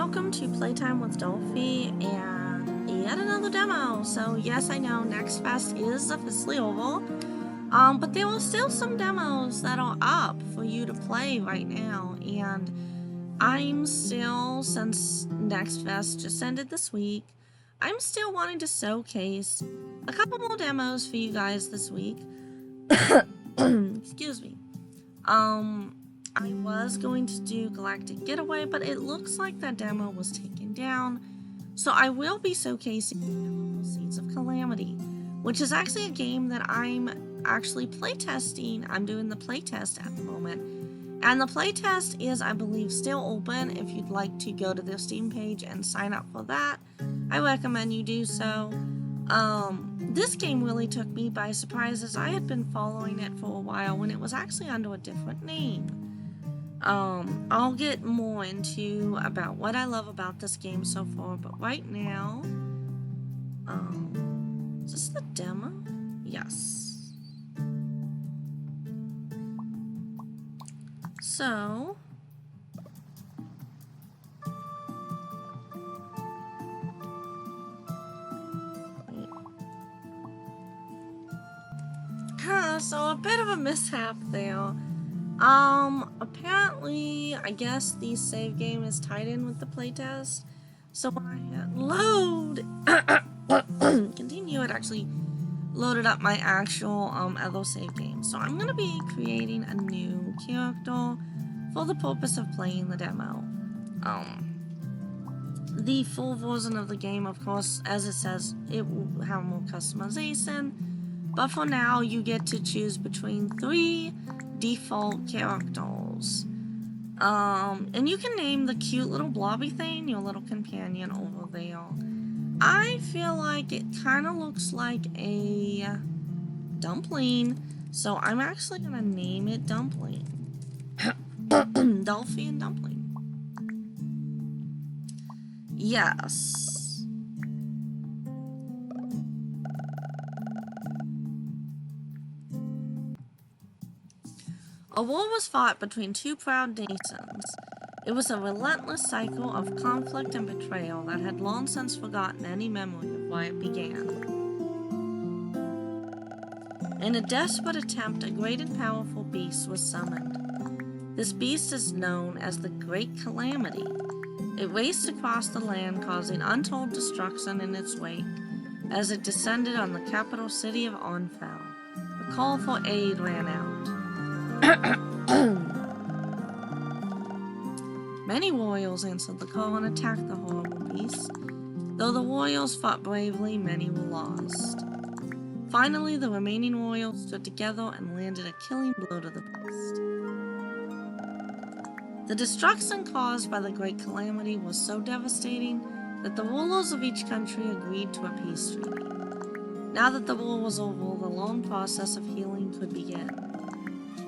welcome to Playtime with Dolphy and yet another demo. So yes, I know nextfest is officially over, but there are still some demos that are up for you to play right now, and I'm still, since nextfest just ended this week, I'm still wanting to showcase a couple more demos for you guys this week. Excuse me. I was going to do Galactic Getaway, but it looks like that demo was taken down. So I will be showcasing Seeds of Calamity, which is actually a game that I'm actually playtesting. I'm doing the playtest at the moment. And the playtest is, I believe, still open. If you'd like to go to their Steam page and sign up for that, I recommend you do so. This game really took me by surprise, as I had been following it for a while when it was actually under a different name. I'll get more into about what I love about this game so far, but right now, is this the demo? Yes. So, so a bit of a mishap there. Apparently, I guess the save game is tied in with the playtest. So when I hit load, continue, it actually loaded up my actual other save game. So I'm gonna be creating a new character for the purpose of playing the demo. The full version of the game, of course, as it says, it will have more customization. But for now, you get to choose between 3 default characters. And you can name the cute little blobby thing, your little companion over there. I feel like it kind of looks like a dumpling, so I'm actually going to name it Dumpling. Dolphy and Dumpling. Yes. A war was fought between 2 proud nations. It was a relentless cycle of conflict and betrayal that had long since forgotten any memory of why it began. In a desperate attempt, a great and powerful beast was summoned. This beast is known as the Great Calamity. It raced across the land, causing untold destruction in its wake as it descended on the capital city of Onfell. A call for aid ran out. Many warriors answered the call and attacked the horrible beast. Though the warriors fought bravely, many were lost. Finally, the remaining warriors stood together and landed a killing blow to the beast. The destruction caused by the Great Calamity was so devastating that the rulers of each country agreed to a peace treaty. Now that the war was over, the long process of healing could begin.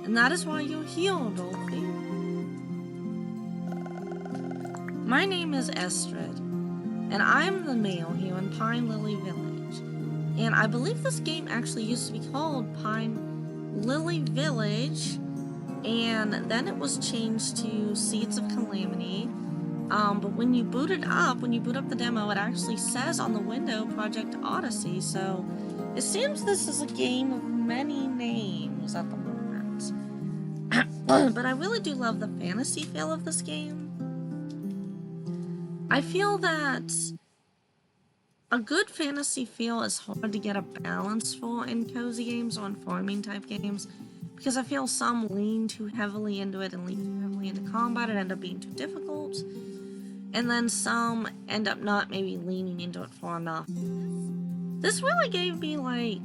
And that is why you're here, Dolphy. My name is Estrid, and I'm the male here in Pine Lily Village. And I believe this game actually used to be called Pine Lily Village, and then it was changed to Seeds of Calamity. But when you boot up the demo, it actually says on the window Project Odyssey, so it seems this is a game of many names at the moment. But I really do love the fantasy feel of this game. I feel that a good fantasy feel is hard to get a balance for in cozy games or in farming type games, because I feel some lean too heavily into it and lean too heavily into combat and end up being too difficult, and then some end up not maybe leaning into it far enough. This really gave me, like,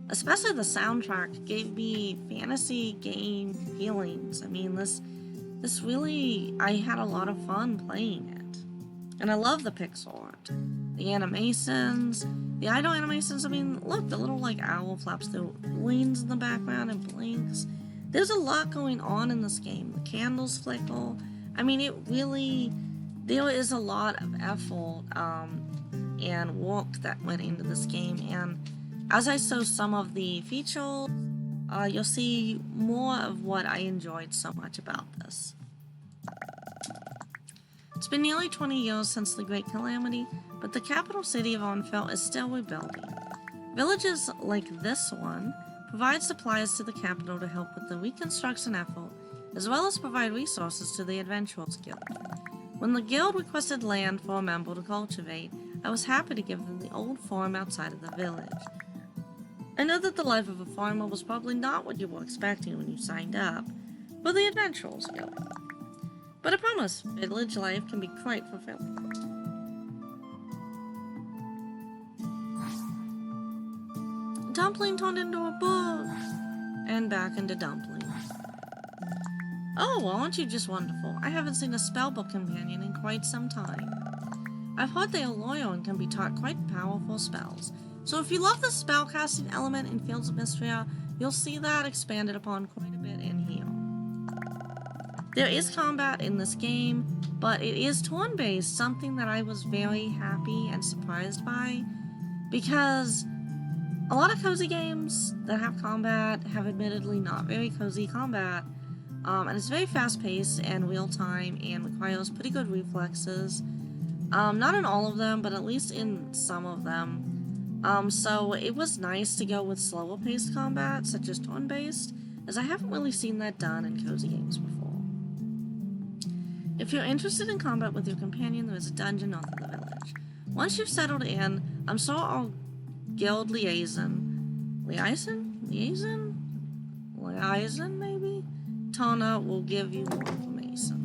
especially the soundtrack, gave me fantasy game feelings. I mean, this really, I had a lot of fun playing it. And I love the pixel art. The animations, the idle animations, I mean, look, the little, like, owl flaps the wings in the background and blinks. There's a lot going on in this game. The candles flicker. I mean, it really, there is a lot of effort and work that went into this game, and as I show some of the features, you'll see more of what I enjoyed so much about this. It's been nearly 20 years since the Great Calamity, but the capital city of Onfell is still rebuilding. Villages like this one provide supplies to the capital to help with the reconstruction effort, as well as provide resources to the Adventurers Guild. When the guild requested land for a member to cultivate, I was happy to give them the old farm outside of the village. I know that the life of a farmer was probably not what you were expecting when you signed up for the Adventurers Guild, but I promise, village life can be quite fulfilling. Dumpling turned into a book, and back into Dumpling. Oh, well, aren't you just wonderful? I haven't seen a spellbook companion in quite some time. I've heard they are loyal and can be taught quite powerful spells. So if you love the spellcasting element in Fields of Mystria, you'll see that expanded upon quite a bit in here. There is combat in this game, but it is turn-based, something that I was very happy and surprised by, because a lot of cozy games that have combat have admittedly not very cozy combat, and it's very fast-paced and real-time and requires pretty good reflexes. Not in all of them, but at least in some of them. So it was nice to go with slower-paced combat, such as turn-based, as I haven't really seen that done in cozy games before. If you're interested in combat with your companion, there is a dungeon north of the village. Once you've settled in, I'm sure our guild liaison maybe? Tana will give you more information.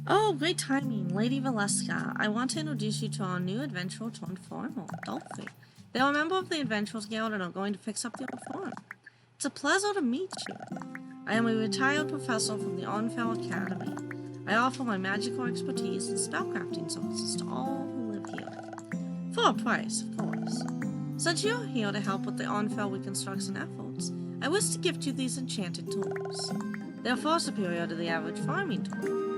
Oh, great timing, Lady Valeska. I want to introduce you to our new adventurer turned farmer, Dolphy. They are a member of the Adventurers Guild and are going to fix up the old farm. It's a pleasure to meet you. I am a retired professor from the Onfell Academy. I offer my magical expertise and spellcrafting services to all who live here. For a price, of course. Since you're here to help with the Onfell reconstruction efforts, I wish to gift you these enchanted tools. They're far superior to the average farming tool.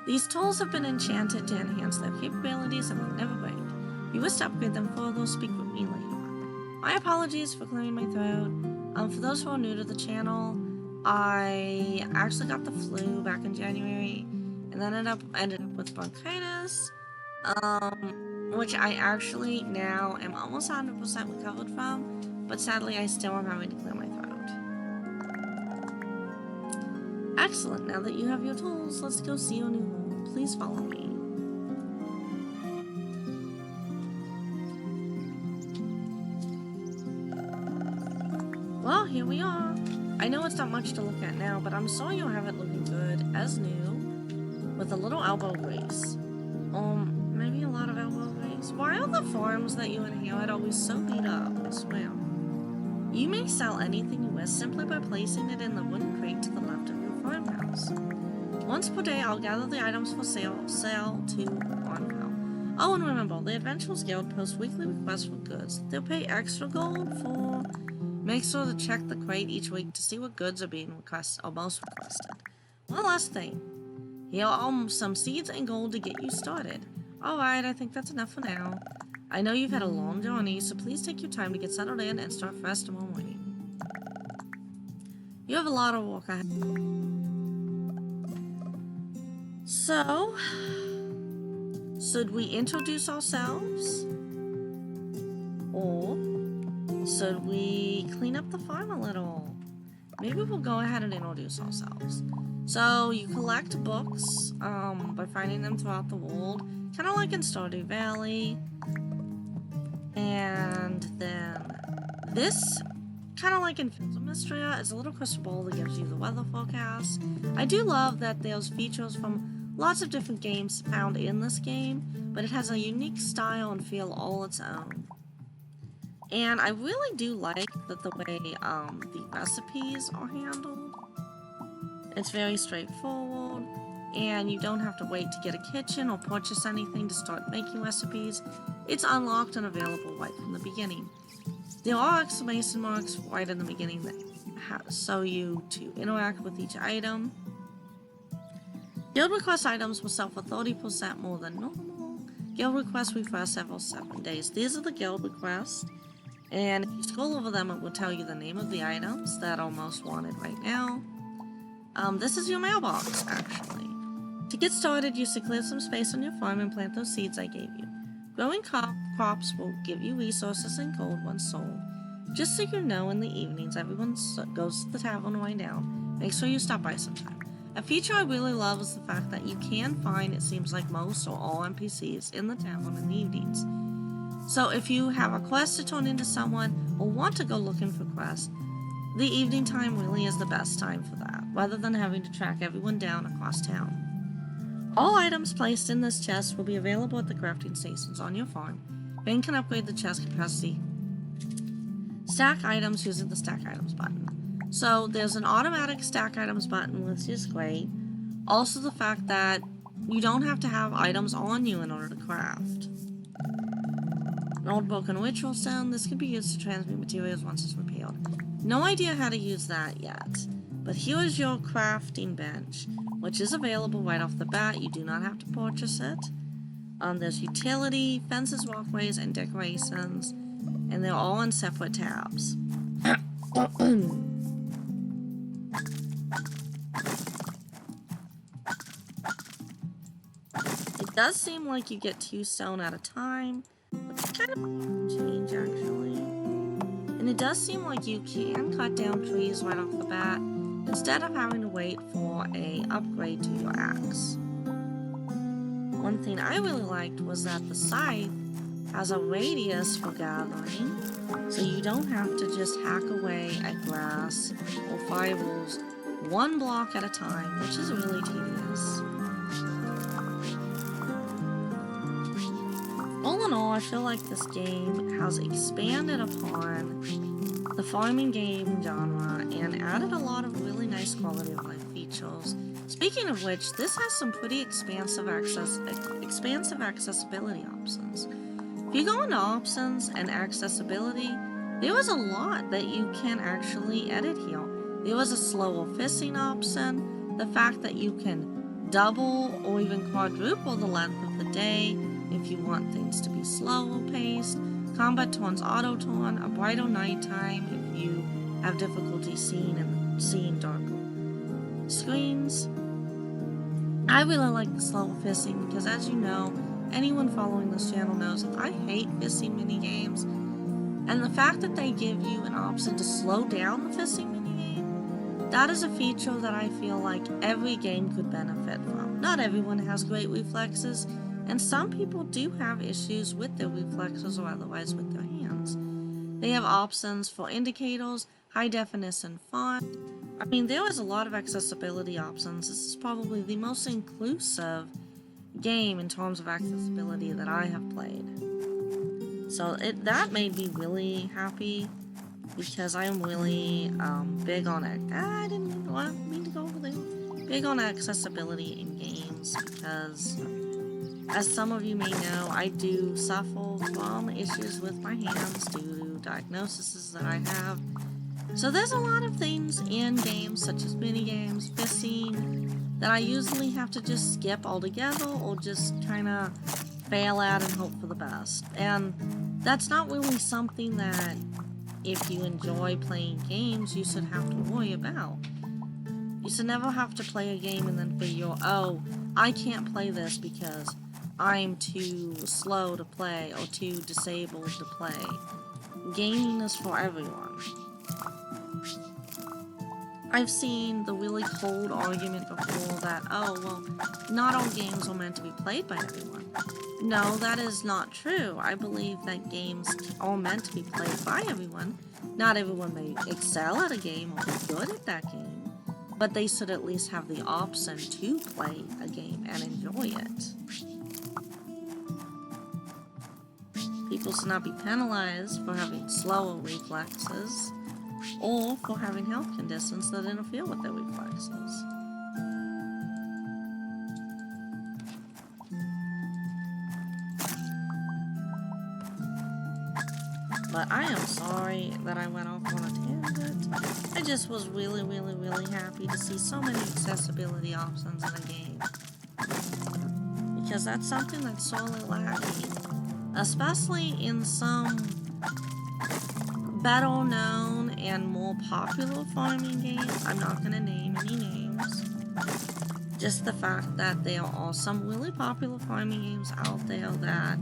These tools have been enchanted to enhance their capabilities and will never break. If you wish to upgrade them further, speak with me later. My apologies for clearing my throat. For those who are new to the channel, I actually got the flu back in January, and then ended up with bronchitis, which I actually now am almost 100% recovered from, but sadly I still am having to clear my throat. Excellent, now that you have your tools, let's go see your new home. Please follow me. Well, here we are. I know it's not much to look at now, but I'm sure you'll have it looking good, as new, with a little elbow grease. Maybe a lot of elbow grease. Why are the farms that you inherit always so beat up? I swear. You may sell anything you wish simply by placing it in the wooden crate to the left of your farmhouse. Once per day, I'll gather the items for sale to Onfell. Oh, and remember, the Adventurers Guild posts weekly requests for goods. They'll pay extra gold for... Make sure to check the crate each week to see what goods are being requested or most requested. One last thing. Here are some seeds and gold to get you started. Alright, I think that's enough for now. I know you've had a long journey, so please take your time to get settled in and start fresh tomorrow morning. You have a lot of work ahead. So, should we introduce ourselves? Or should we clean up the farm a little? Maybe we'll go ahead and introduce ourselves. So, you collect books by finding them throughout the world, kind of like in Stardew Valley. And then this, kind of like in Fields of Mystria, is a little crystal ball that gives you the weather forecast. I do love that there's features from lots of different games found in this game, but it has a unique style and feel all its own. And I really do like that the way the recipes are handled. It's very straightforward, and you don't have to wait to get a kitchen or purchase anything to start making recipes. It's unlocked and available right from the beginning. There are exclamation marks right in the beginning that show you to interact with each item. Guild request items will sell for 30% more than normal. Guild requests refresh every 7 days. These are the guild requests. And if you scroll over them, it will tell you the name of the items that are most wanted right now. This is your mailbox, actually. To get started, use to clear some space on your farm and plant those seeds I gave you. Growing crops will give you resources and gold once sold. Just so you know, in the evenings, everyone goes to the tavern to wind down. Make sure you stop by sometime. A feature I really love is the fact that you can find, it seems like most or all NPCs in the tavern in the evenings. So if you have a quest to turn into someone or want to go looking for quests, the evening time really is the best time for that, rather than having to track everyone down across town. All items placed in this chest will be available at the crafting stations on your farm. Ben can upgrade the chest capacity. Stack items using the stack items button. So there's an automatic stack items button, which is great. Also the fact that you don't have to have items on you in order to craft. An old broken ritual stone. This can be used to transmute materials once it's repaired. No idea how to use that yet. But here is your crafting bench, which is available right off the bat. You do not have to purchase it. There's utility, fences, walkways, and decorations, and they're all in separate tabs. It does seem like you get 2 stone at a time, which is kind of a change actually. And it does seem like you can cut down trees right off the bat, instead of having to wait for an upgrade to your axe. One thing I really liked was that the scythe has a radius for gathering, so you don't have to just hack away at grass or fireballs 1 block at a time, which is really tedious. All in all, I feel like this game has expanded upon the farming game genre and added a lot of really nice quality of life features. Speaking of which, this has some pretty expansive accessibility options. If you go into options and accessibility, there was a lot that you can actually edit here. There was a slower fishing option, the fact that you can double or even quadruple the length of the day if you want things to be slower paced. Combat turns auto turn, a brighter nighttime if you have difficulty seeing darker screens. I really like the slower fishing because, as you know, anyone following this channel knows that I hate fishing mini games, and the fact that they give you an option to slow down the fishing mini game, that is a feature that I feel like every game could benefit from. Not everyone has great reflexes, and some people do have issues with their reflexes or otherwise with their hands. They have options for indicators, high definition font. I mean, there was a lot of accessibility options. This is probably the most inclusive game in terms of accessibility that I have played. So that made me really happy because I am really big on it. I didn't mean to go over there. Big on accessibility in games because, as some of you may know, I do suffer from issues with my hands due to diagnoses that I have. So there's a lot of things in games, such as mini games, fishing, that I usually have to just skip altogether or just kind of fail at and hope for the best. And that's not really something that, if you enjoy playing games, you should have to worry about. You should never have to play a game and then figure, oh, I can't play this because I'm too slow to play or too disabled to play. Gaming is for everyone. I've seen the really cold argument before that, oh, well, not all games are meant to be played by everyone. No, that is not true. I believe that games are meant to be played by everyone. Not everyone may excel at a game or be good at that game, but they should at least have the option to play a game and enjoy it. People should not be penalized for having slower reflexes or for having health conditions that interfere with their reflexes. But I am sorry that I went off on a tangent. I just was really, really, really happy to see so many accessibility options in a game. Because that's something that's sorely lacking. Especially in some better known and more popular farming games. I'm not going to name any names. Just the fact that there are some really popular farming games out there that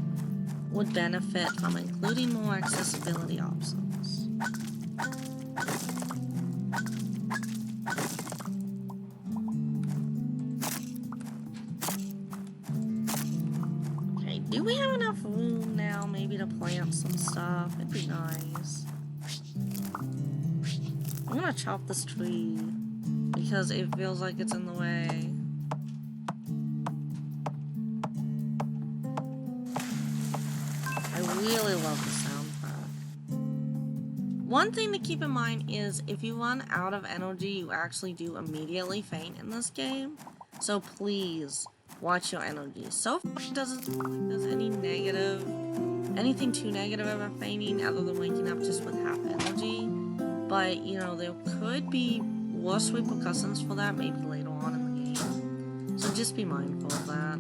would benefit from including more accessibility options. Okay, do we have enough room now maybe to plant some stuff? It'd be nice. I'm gonna chop this tree because it feels like it's in the way. I really love the soundtrack. One thing to keep in mind is if you run out of energy, you actually do immediately faint in this game. So please watch your energy. So far, it doesn't seem like there's anything too negative about fainting other than waking up just with half energy. But, you know, there could be worse repercussions for that maybe later on in the game. So just be mindful of that.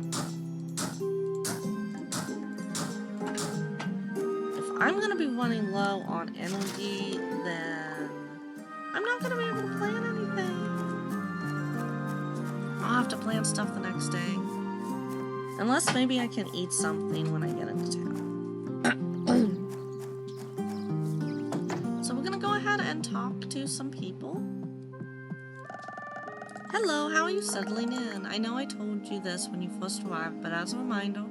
I'm gonna be running low on energy, then I'm not gonna be able to plant anything. I'll have to plant stuff the next day. Unless maybe I can eat something when I get into town. So we're gonna go ahead and talk to some people. Hello, how are you settling in? I know I told you this when you first arrived, but as a reminder,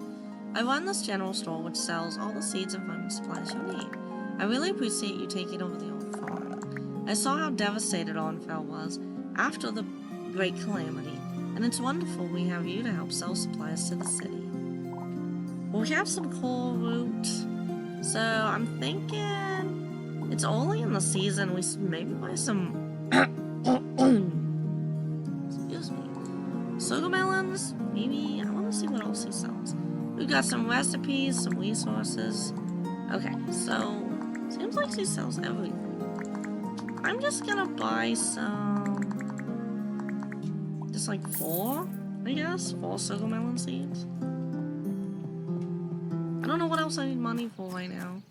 I run this general store which sells all the seeds and farming supplies you need. I really appreciate you taking over the old farm. I saw how devastated Onfell was after the Great Calamity, and it's wonderful we have you to help sell supplies to the city. Well, we have some coal root, so I'm thinking it's early in the season. We should maybe buy some excuse me, sugar melons. Maybe I want to see what else he sells. We've got some recipes, some resources. Okay, so seems like he sells everything. I'm just gonna buy some, just like 4, I guess, 4 sugar melon seeds. I don't know what else I need money for right now.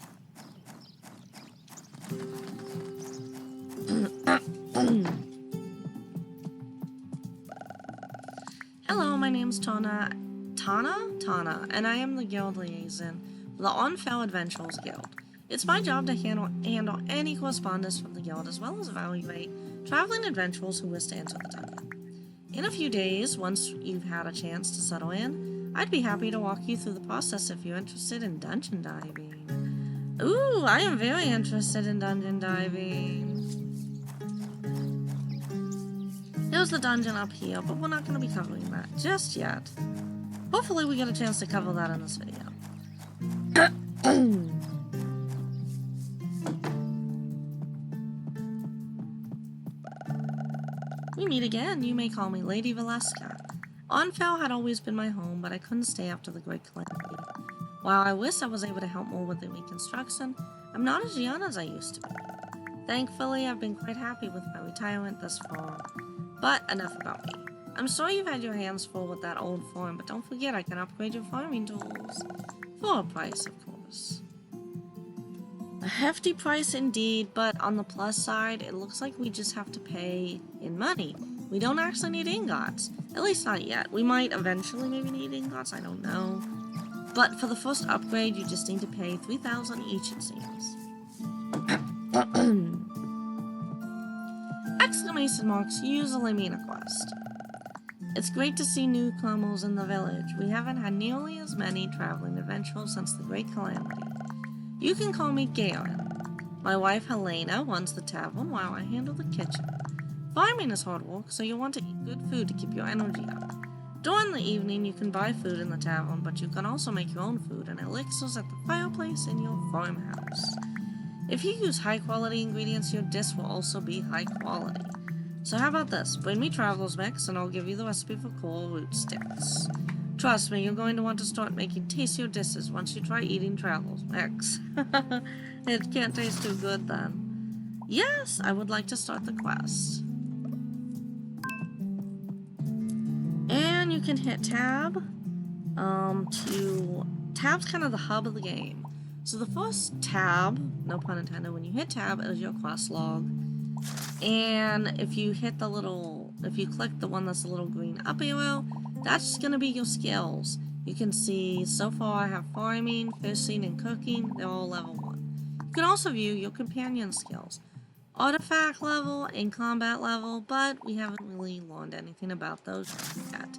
Hello, my name's Tana, and I am the guild liaison for the Onfell Adventurers Guild. It's my job to handle any correspondence from the guild as well as evaluate traveling adventurers who wish to enter the dungeon. In a few days, once you've had a chance to settle in, I'd be happy to walk you through the process if you're interested in dungeon diving. Ooh, I am very interested in dungeon diving. There's the dungeon up here, but we're not going to be covering that just yet. Hopefully we get a chance to cover that in this video. We meet again. You may call me Lady Valeska. Onfell had always been my home, but I couldn't stay after the Great Calamity. While I wish I was able to help more with the reconstruction, I'm not as young as I used to be. Thankfully, I've been quite happy with my retirement thus far. But enough about me. I'm sure you've had your hands full with that old farm, but don't forget I can upgrade your farming tools. For a price, of course. A hefty price indeed, but on the plus side, it looks like we just have to pay in money. We don't actually need ingots. At least not yet. We might eventually maybe need ingots, I don't know. But for the first upgrade, you just need to pay 3,000 each, it seems. Exclamation marks usually mean a quest. It's great to see newcomers in the village. We haven't had nearly as many traveling adventurers since the Great Calamity. You can call me Garen. My wife Helena runs the tavern while I handle the kitchen. Farming is hard work, so you'll want to eat good food to keep your energy up. During the evening, you can buy food in the tavern, but you can also make your own food and elixirs at the fireplace in your farmhouse. If you use high-quality ingredients, your dish will also be high quality. So how about this? Bring me Traveler's Mix, and I'll give you the recipe for coral root sticks. Trust me, you're going to want to start making tastier dishes once you try eating Traveler's Mix. It can't taste too good then. Yes, I would like to start the quest. And you can hit tab. Tab's kind of the hub of the game. So the first tab, no pun intended, when you hit tab, is your quest log. And if you hit the little, if you click the one that's a little green up arrow, that's gonna be your skills. You can see so far I have farming, fishing, and cooking. They're all level 1. You can also view your companion skills. Artifact level and combat level, but we haven't really learned anything about those yet.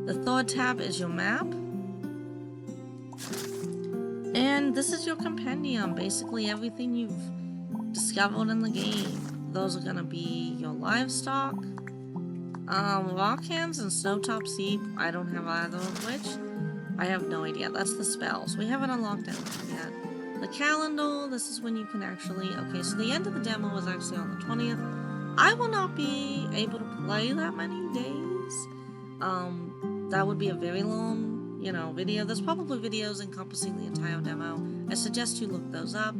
The third tab is your map. And this is your compendium, basically everything you've discovered in the game. Those are gonna be your livestock, rock hands and snowtop seep. I don't have either of which. I have no idea. That's the spells. We haven't unlocked anything yet. The calendar, this is when you can actually... Okay, so the end of the demo was actually on the 20th. I will not be able to play that many days. That would be a very long, video. There's probably videos encompassing the entire demo. I suggest you look those up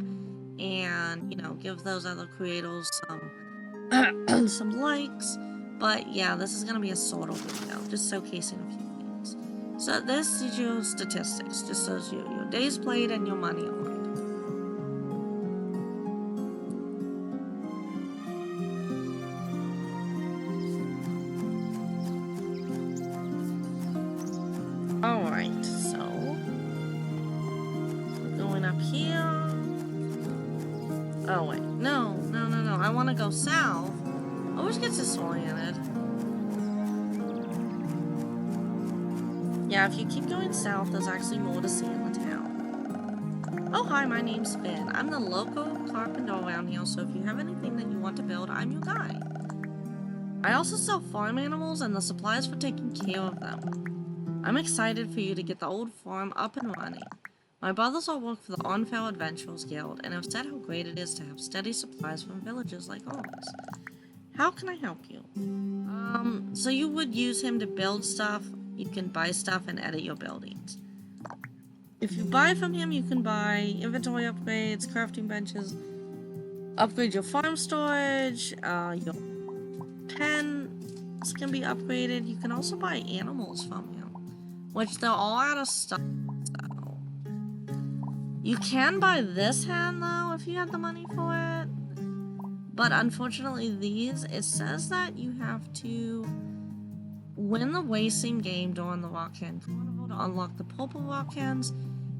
and, give those other creators some, some likes. But yeah, this is going to be a sort of video, just showcasing a few things. So this is your statistics, just shows you your days played and your money earned. Alright, so we're going up here. Oh wait, no, I want to go south. I always get disoriented. Yeah, if you keep going south, there's actually more to see in the town. Oh hi, my name's Finn. I'm the local carpenter around here, so if you have anything that you want to build, I'm your guy. I also sell farm animals and the supplies for taking care of them. I'm excited for you to get the old farm up and running. My brothers all work for the Onfell Adventurers Guild and have said how great it is to have steady supplies from villages like ours. How can I help you? So you would use him to build stuff. You can buy stuff and edit your buildings. If you buy from him, you can buy inventory upgrades, crafting benches, upgrade your farm storage, your pens can be upgraded. You can also buy animals from him, which they're all out of stock. So you can buy this hen though if you have the money for it. But unfortunately these, it says that you have to win the racing game during the Rock Hen Carnival to unlock the purple Rock Hens,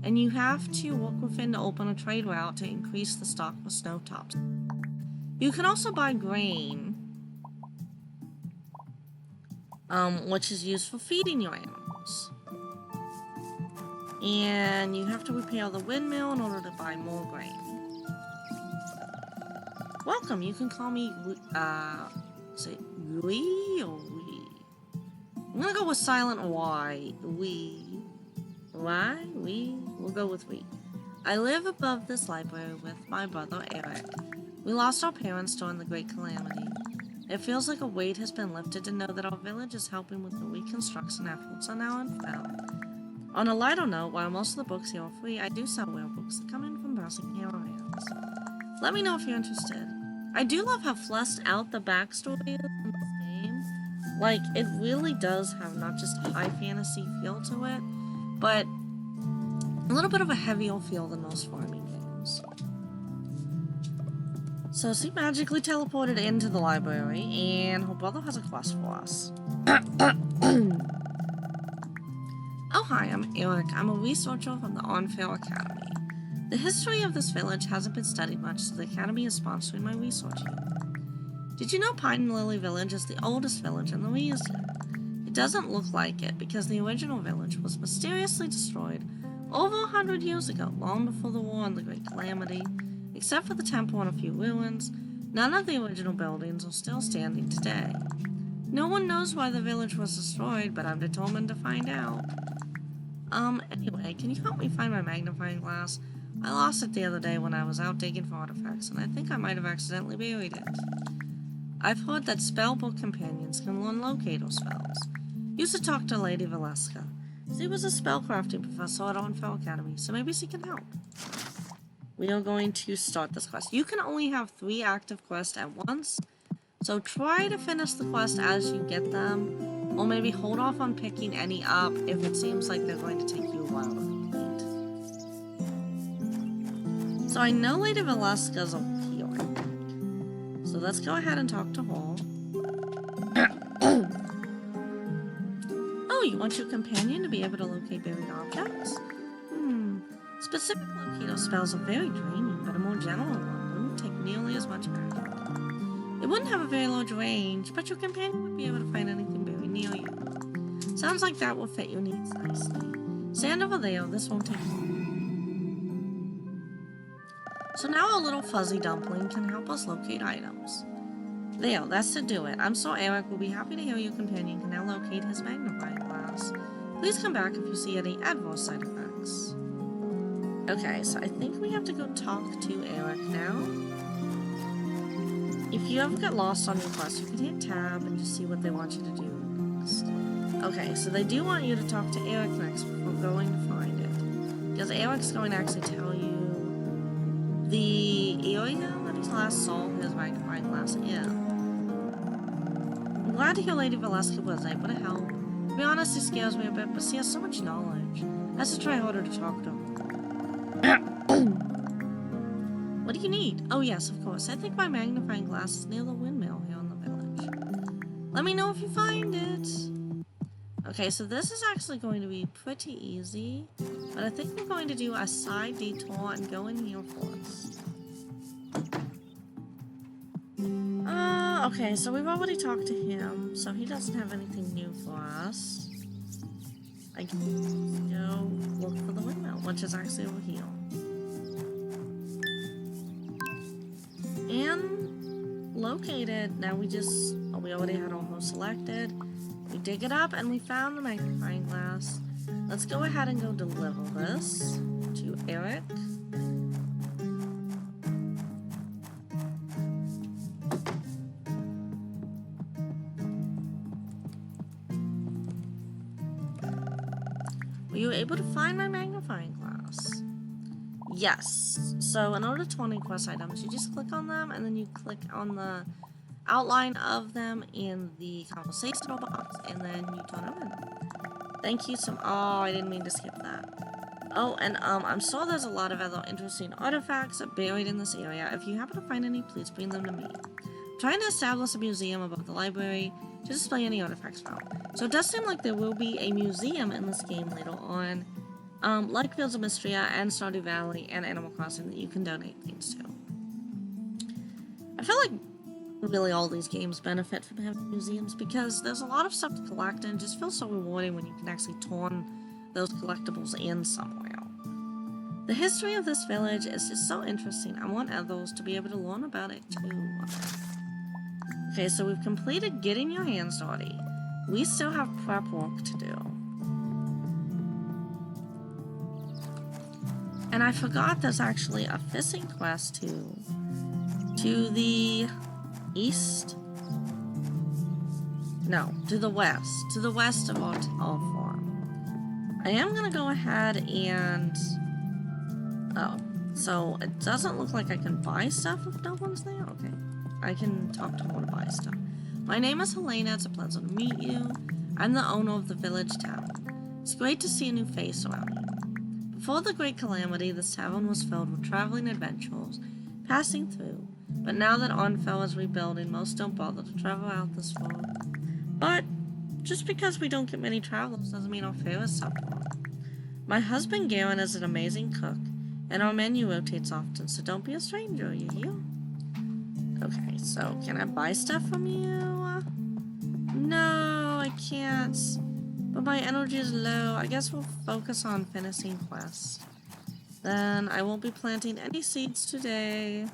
and you have to work with Finn to open a trade route to increase the stock for snowtops. You can also buy grain, which is used for feeding your animals. And you have to repair the windmill in order to buy more grain. Welcome, you can call me, say, Wee or Wee? I'm gonna go with silent Y. Wee. Why? Wee? We'll go with Wee. I live above this library with my brother Eric. We lost our parents during the Great Calamity. It feels like a weight has been lifted to know that our village is helping with the reconstruction efforts on our Onfell. On a lighter note, while most of the books here are free, I do sell rare books that come in from browsing caravans. Let me know if you're interested. I do love how fleshed out the backstory is in this game. Like, it really does have not just a high fantasy feel to it, but a little bit of a heavier feel than most farming games. So she magically teleported into the library, and her brother has a quest for us. Oh hi, I'm Eric. I'm a researcher from the Onfell Academy. The history of this village hasn't been studied much, so the Academy is sponsoring my research here. Did you know Pine Lily Village is the oldest village in the region? It doesn't look like it, because the original village was mysteriously destroyed over 100 years ago, long before the war and the Great Calamity. Except for the temple and a few ruins, none of the original buildings are still standing today. No one knows why the village was destroyed, but I'm determined to find out. Anyway, can you help me find my magnifying glass? I lost it the other day when I was out digging for artifacts, and I think I might have accidentally buried it. I've heard that spellbook companions can learn locator spells. Used to talk to Lady Valeska. She was a spellcrafting professor at Onfell Academy, so maybe she can help. We are going to start this quest. You can only have 3 active quests at once, so try to finish the quest as you get them, or maybe hold off on picking any up if it seems like they're going to take you a while to complete. So I know Lady Velasquez will heal, I think. So let's go ahead and talk to her. Oh, you want your companion to be able to locate buried objects? Specific locator spells are very draining, but a more general one wouldn't take nearly as much magic. It wouldn't have a very large range, but your companion would be able to find anything buried near you. Sounds like that will fit your needs nicely. Stand over there, this won't take long. So now our little fuzzy dumpling can help us locate items. There, that's to do it. I'm sure Eric will be happy to hear your companion can now locate his magnifying glass. Please come back if you see any adverse side effects. Okay, so I think we have to go talk to Eric now. If you ever get lost on your quest, you can hit tab and just see what they want you to do next. Okay, so they do want you to talk to Eric next before going to find it. Because Eric's going to actually tell you the area that he last saw his magnifying glass in. I'm glad to hear Lady Velasquez was able to help. To be honest, it scares me a bit, but she has so much knowledge. I have to try harder to talk to her. What do you need? Oh yes, of course. I think my magnifying glass is near the windmill here in the village. Let me know if you find it. Okay, so this is actually going to be pretty easy, but I think we're going to do a side detour and go in here first. Okay, so we've already talked to him, so he doesn't have anything new for us. I can go look for the windmill, which is actually over here. And located. Now we already had our host selected. We dig it up and we found the magnifying glass. Let's go ahead and go deliver this to Eric. Were you able to find my magnifying glass? Yes. So in order to turn in quest items, you just click on them and then you click on the outline of them in the conversational box and then you turn them in. Thank you so. Oh, I didn't mean to skip that. Oh, and I'm sure there's a lot of other interesting artifacts buried in this area. If you happen to find any, please bring them to me. I'm trying to establish a museum above the library to display any artifacts found. So it does seem like there will be a museum in this game later on, like Fields of Mystria and Stardew Valley and Animal Crossing that you can donate things to. I feel like really all these games benefit from having museums because there's a lot of stuff to collect and it just feels so rewarding when you can actually turn those collectibles in somewhere. The history of this village is just so interesting. I want others to be able to learn about it too. Okay, so we've completed getting your hands dirty. We still have prep work to do. And I forgot there's actually a fishing quest too. To the east? No, to the west. To the west of our farm. I am gonna go ahead and... Oh, so it doesn't look like I can buy stuff if no one's there? Okay. I can talk to one to buy stuff. My name is Helena. It's a pleasure to meet you. I'm the owner of the village tavern. It's great to see a new face around you. Before the Great Calamity, this tavern was filled with traveling adventurers passing through. But now that Onfell is rebuilding, most don't bother to travel out this far. But just because we don't get many travelers doesn't mean our fare is subpar. My husband Garen is an amazing cook, and our menu rotates often, so don't be a stranger, you hear? Okay, so can I buy stuff from you? No, I can't. But my energy is low. I guess we'll focus on finishing quests. Then I won't be planting any seeds today.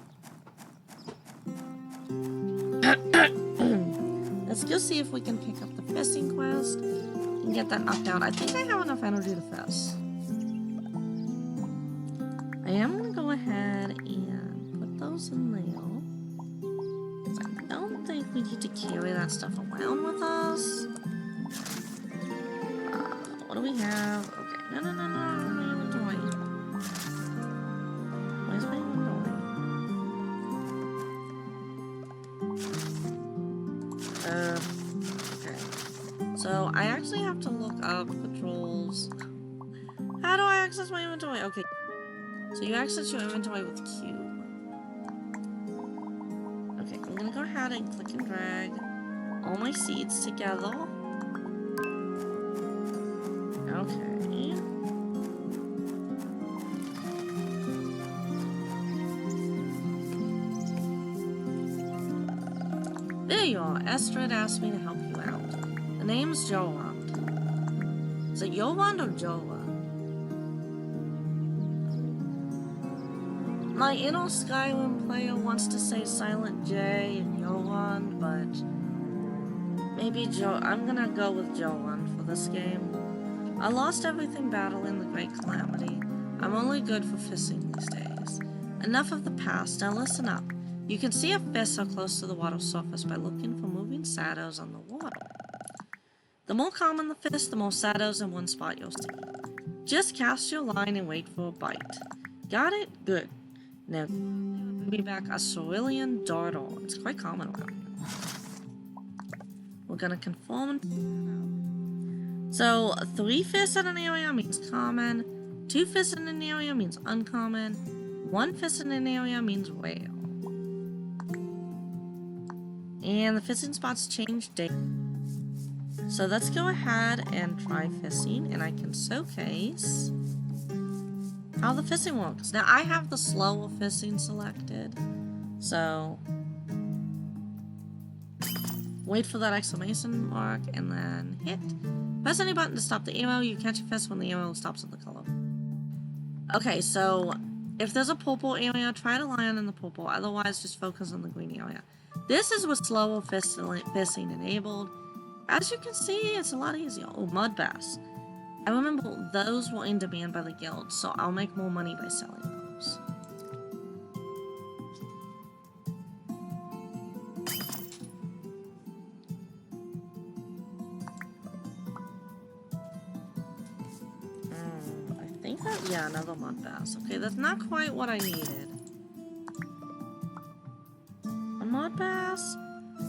Let's go see if we can pick up the fishing quest and get that knocked out. I think I have enough energy to fish. I am going to go ahead and put those in there. I don't think we need to carry that stuff around with us. What do we have? Okay, no, my inventory. Where's my inventory? Okay. So I actually have to look up patrols. How do I access my inventory? Okay. So So you access your inventory with Q. Okay, I'm gonna go ahead and click and drag all my seeds together. Okay. There you are. Estrid asked me to help you out. The name's Jowand. Is it Jowand or Jowa? My inner Skyrim player wants to say Silent J and Jowand, but maybe I'm gonna go with Jowand for this game. I lost everything battling the Great Calamity. I'm only good for fishing these days. Enough of the past, now listen up. You can see if fish are close to the water surface by looking for moving shadows on the water. The more common the fish, the more shadows in one spot you'll see. Just cast your line and wait for a bite. Got it? Good. Now, bring me back a cerulean dartle. It's quite common around here. We're gonna conform. So, 3 fish in an area means common, 2 fish in an area means uncommon, 1 fish in an area means rare. And the fishing spots change daily. So let's go ahead and try fishing, and I can showcase how the fishing works. Now I have the slower fishing selected, so wait for that exclamation mark and then hit. Press any button to stop the arrow. You catch a fish when the arrow stops at the color. Okay, so if there's a purple area, try to land in the purple, otherwise just focus on the green area. This is with slower fishing enabled. As you can see, it's a lot easier. Oh, mud bass. I remember those were in demand by the guild, so I'll make more money by selling those. I think that, yeah, another mud bass. Okay, that's not quite what I needed. A mud bass?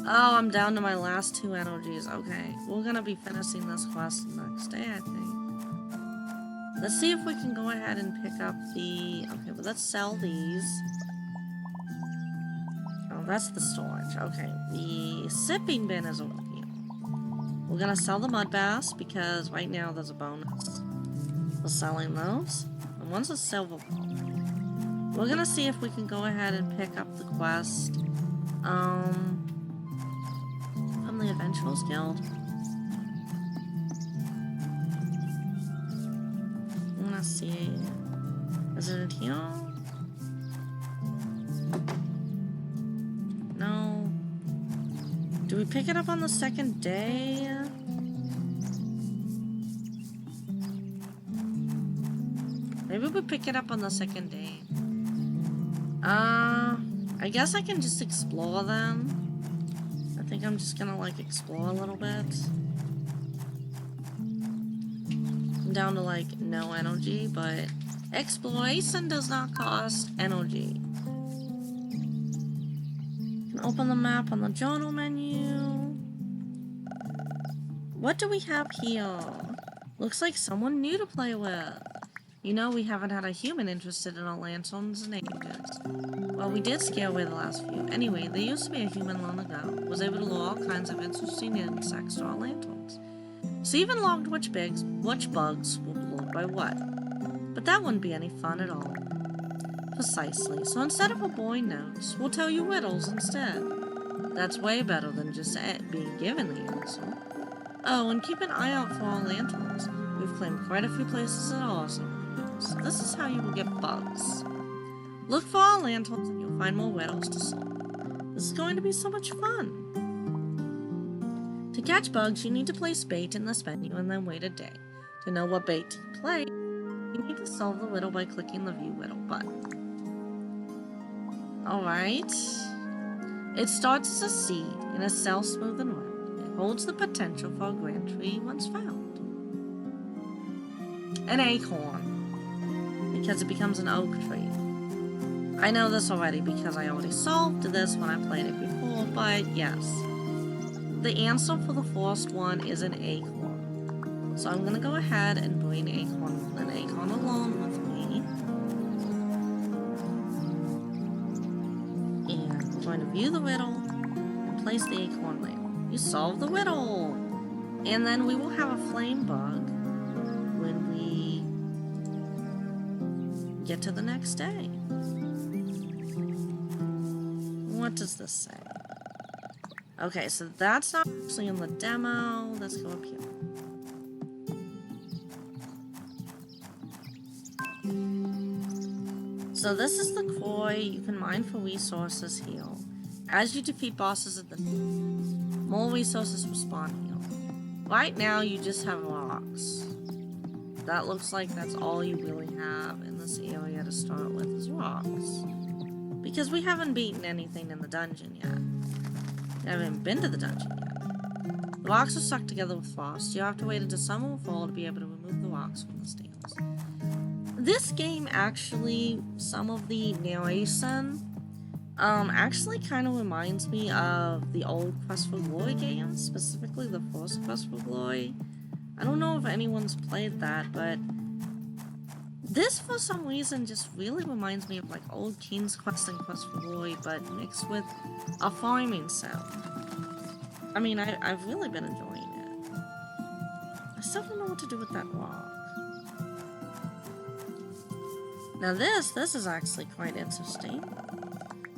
Oh, I'm down to my last 2 energies. Okay, we're gonna be finishing this quest next day, I think. Let's see if we can go ahead and pick up the... Okay, but let's sell these. Oh, that's the storage. Okay, the sipping bin is over here. We're gonna sell the mud bass because right now there's a bonus for selling those. And one's a silver ball. We're gonna see if we can go ahead and pick up the quest. From the Adventurers Guild. Let's see. Is it in here? No. Do we pick it up on the second day? Maybe we pick it up on the second day. I guess I can just explore then. I think I'm just gonna like explore a little bit. I'm down to like no energy, but exploration does not cost energy. You can open the map on the journal menu. What do we have here? Looks like someone new to play with. You know, we haven't had a human interested in our lanterns in ages. Well, we did scare away the last few. Anyway, there used to be a human long ago who was able to lure all kinds of interesting insects to our lanterns. So even logged which bugs were lured by what. But that wouldn't be any fun at all. Precisely. So instead of a boring notes, we'll tell you riddles instead. That's way better than just being given the answer. Oh, and keep an eye out for our lanterns. We've claimed quite a few places that are awesome. So this is how you will get bugs. Look for our lanterns and you'll find more riddles to solve. This is going to be so much fun. To catch bugs, you need to place bait in this menu and then wait a day. To know what bait to play, you need to solve the riddle by clicking the View Riddle button. Alright. It starts as a seed in a cell smooth and round. It holds the potential for a grand tree once found. An acorn. Because it becomes an oak tree. I know this already because I already solved this when I played it before, but yes. The answer for the first one is an acorn. So I'm gonna go ahead and bring an acorn along with me. going to view the riddle and place the acorn layer. You solve the riddle! And then we will have a flame bug when we get to the next day. What does this say? Okay, so that's not actually in the demo. Let's go up here. So this is the koi. You can mine for resources, heal. As you defeat bosses at the more resources will spawn, heal. Right now you just have rocks. That looks like that's all you really have in this area to start with is rocks. Because we haven't beaten anything in the dungeon yet. We haven't been to the dungeon yet. The rocks are stuck together with frost. You have to wait until summer will fall to be able to remove the rocks from the steels. This game actually, some of the narration, actually kind of reminds me of the old Quest for Glory games, specifically the first Quest for Glory. I don't know if anyone's played that, but this for some reason just really reminds me of like old King's Quest and Quest for Glory, but mixed with a farming sound. I mean, I've really been enjoying it. I still don't know what to do with that rock. Now this is actually quite interesting.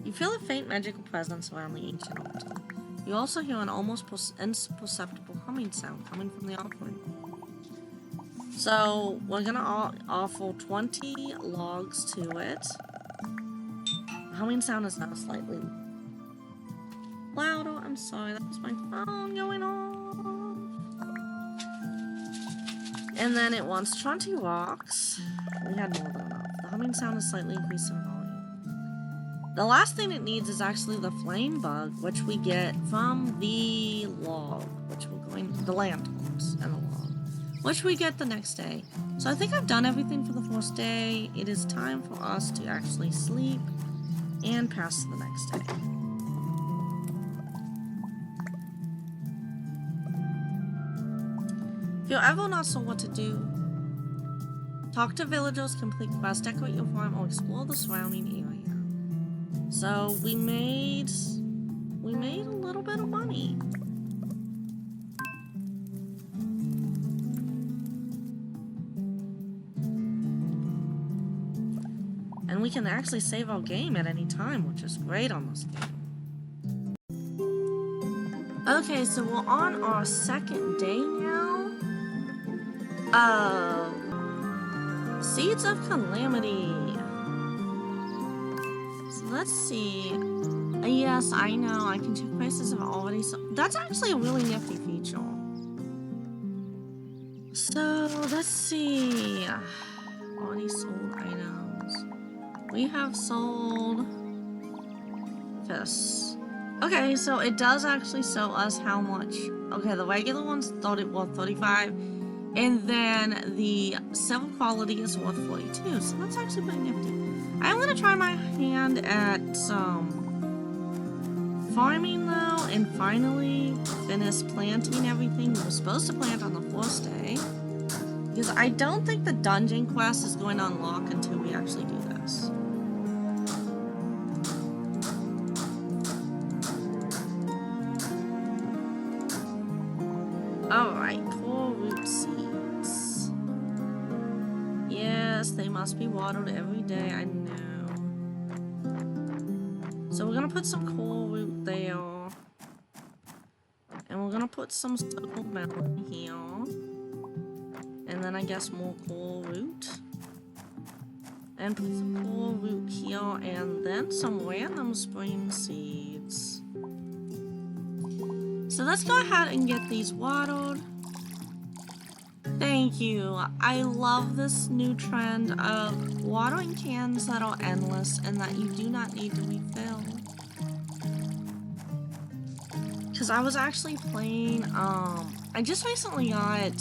You feel a faint magical presence around the ancient altar. You also hear an almost imperceptible humming sound coming from the offering. So we're gonna offer 20 logs to it. The humming sound is now slightly louder. I'm sorry, that was my phone going off. And then it wants 20 rocks. We had more than enough. The humming sound is slightly increased in volume. The last thing it needs is actually the flame bug, which we get from the log, which we're going, the lanterns and the log, which we get the next day. So I think I've done everything for the first day. It is time for us to actually sleep and pass to the next day. If you're ever not sure what to do, talk to villagers, complete quests, decorate your farm, or explore the surrounding area. So we made a little bit of money. And we can actually save our game at any time, which is great on this game. Okay, so we're on our second day now. Seeds of Calamity. So let's see. Yes, I know. I can check prices have already sold. That's actually a really nifty feature. So let's see. Already sold items. We have sold this. Okay, so it does actually show us how much. Okay, the regular one's thought it was 35. And then the silver quality is worth 42, so that's actually pretty nifty. I'm gonna try my hand at some farming though, and finally finish planting everything we were supposed to plant on the first day. Because I don't think the dungeon quest is going to unlock until we actually do this. Alright, core root seeds. Yes, they must be watered every day, I know. So we're gonna put some core root there. And we're gonna put some soul melon here. And then I guess more core root. And put some core root here, and then some random spring seeds. So let's go ahead and get these watered. Thank you. I love this new trend of watering cans that are endless and that you do not need to refill. Because I was actually playing, I just recently got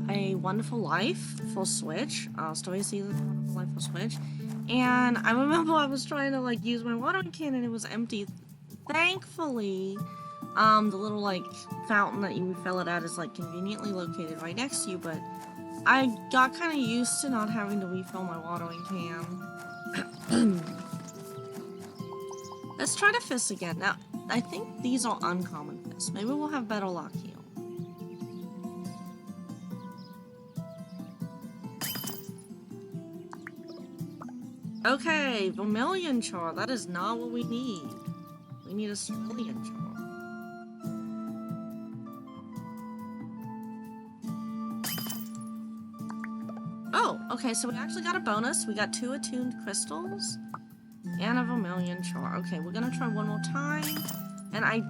A Wonderful Life for Switch, Story Season Wonderful Life for Switch, and I remember I was trying to like use my watering can and it was empty. Thankfully, the little like fountain that you refill it at is like conveniently located right next to you, but I got kind of used to not having to refill my watering can. Let's try to fish again. Now, I think these are uncommon fish. Maybe we'll have better luck here. Okay, vermilion char. That is not what we need. We need a cerulean char. Oh, okay, so we actually got a bonus. We got 2 attuned crystals and a vermilion char. Okay, we're gonna try one more time. And I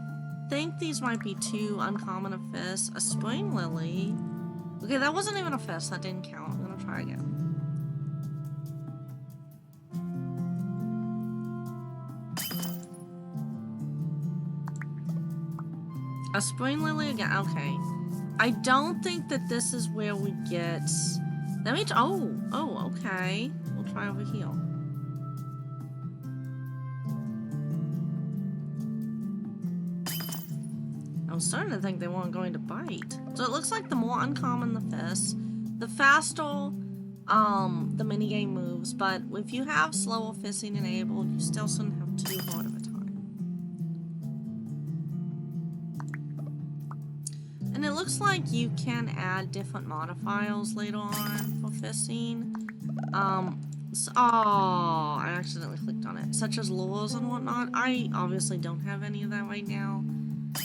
think these might be 2 uncommon of fish. A spring lily. Okay, that wasn't even a fish. That didn't count. I'm gonna try again. A spring lily again. Okay. I don't think that this is where we get... That means... Oh, okay. We'll try over here. I was starting to think they weren't going to bite. So it looks like the more uncommon the fish, the faster the minigame moves. But if you have slower fishing enabled, you still shouldn't have too hard of a time. And it looks like you can add different modifiers later on for fishing. Oh, I accidentally clicked on it. Such as lures and whatnot. I obviously don't have any of that right now,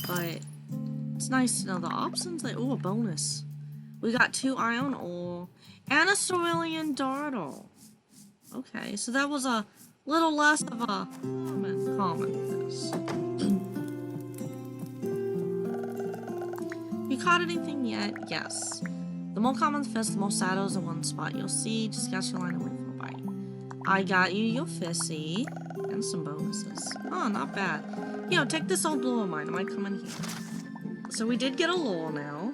but it's nice to know the options. Oh, a bonus. We got 2 iron ore and a cerulean dartle. Okay, so that was a little less of a common fish. You caught anything yet? Yes. The more common fish, the more shadows in one spot you'll see. Just got your line away from a bite. I got you your fishy and some bonuses. Oh, not bad. Yo, take this old lure of mine. I might come in here. So we did get a lure now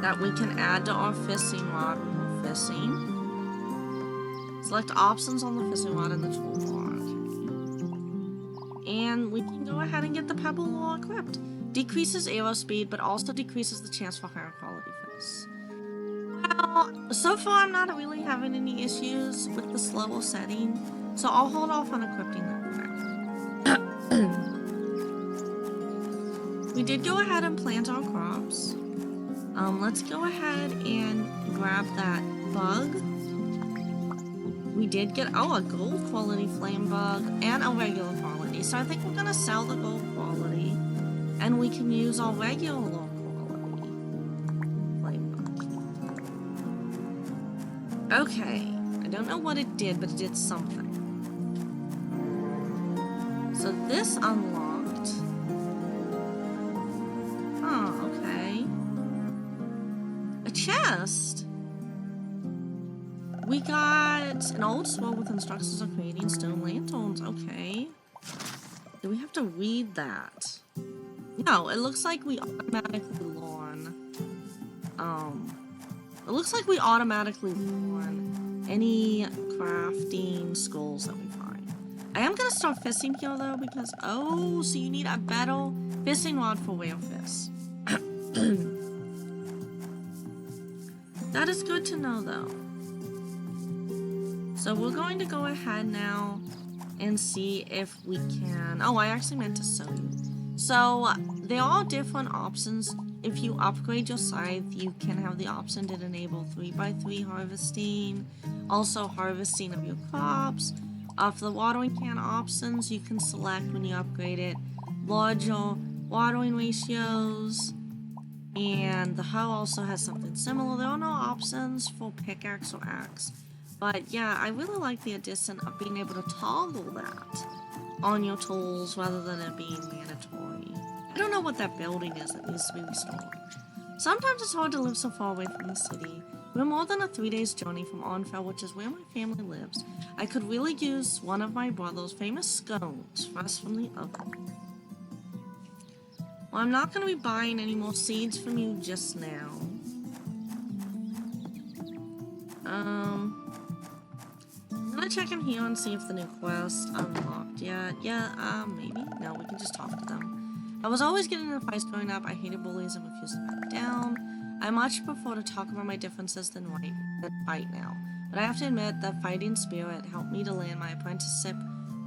that we can add to our fishing rod when we're fishing. Select options on the fishing rod in the toolbar. And we can go ahead and get the pebble lure equipped. Decreases arrow speed, but also decreases the chance for higher quality fish. Well, so far I'm not really having any issues with the slower setting, so I'll hold off on equipping that for now. We did go ahead and plant our crops. Let's go ahead and grab that bug. We did get, a gold quality flame bug and a regular quality. So I think we're gonna sell the gold quality and we can use our regular quality flame bug. Okay, I don't know what it did, but it did something. So this unlocked. Oh, okay. A chest? We got an old scroll with instructions on creating stone lanterns. Okay. Do we have to read that? No, it looks like we automatically learn. It looks like we automatically learn any crafting skulls that we find. I am gonna start fishing here though because so you need a better fishing rod for whale fish. That is good to know though. So we're going to go ahead now and see if we can... Oh, I actually meant to sew you. So there are different options. If you upgrade your scythe, you can have the option to enable 3x3 harvesting, also harvesting of your crops. For the watering can options, you can select when you upgrade it larger watering ratios. And the hoe also has something similar. There are no options for pickaxe or axe. But yeah, I really like the addition of being able to toggle that on your tools rather than it being mandatory. I don't know what that building is that needs to be restored. Sometimes it's hard to live so far away from the city. We're more than a 3-day journey from Onfell, which is where my family lives. I could really use one of my brother's famous scones fresh from the oven. Well, I'm not going to be buying any more seeds from you just now. I'm gonna check in here and see if the new quest unlocked yet. Yeah, maybe. No, we can just talk to them. I was always getting in fights growing up. I hated bullies and refused to back down. I much prefer to talk about my differences than fight now. but I have to admit that fighting spirit helped me to land my apprenticeship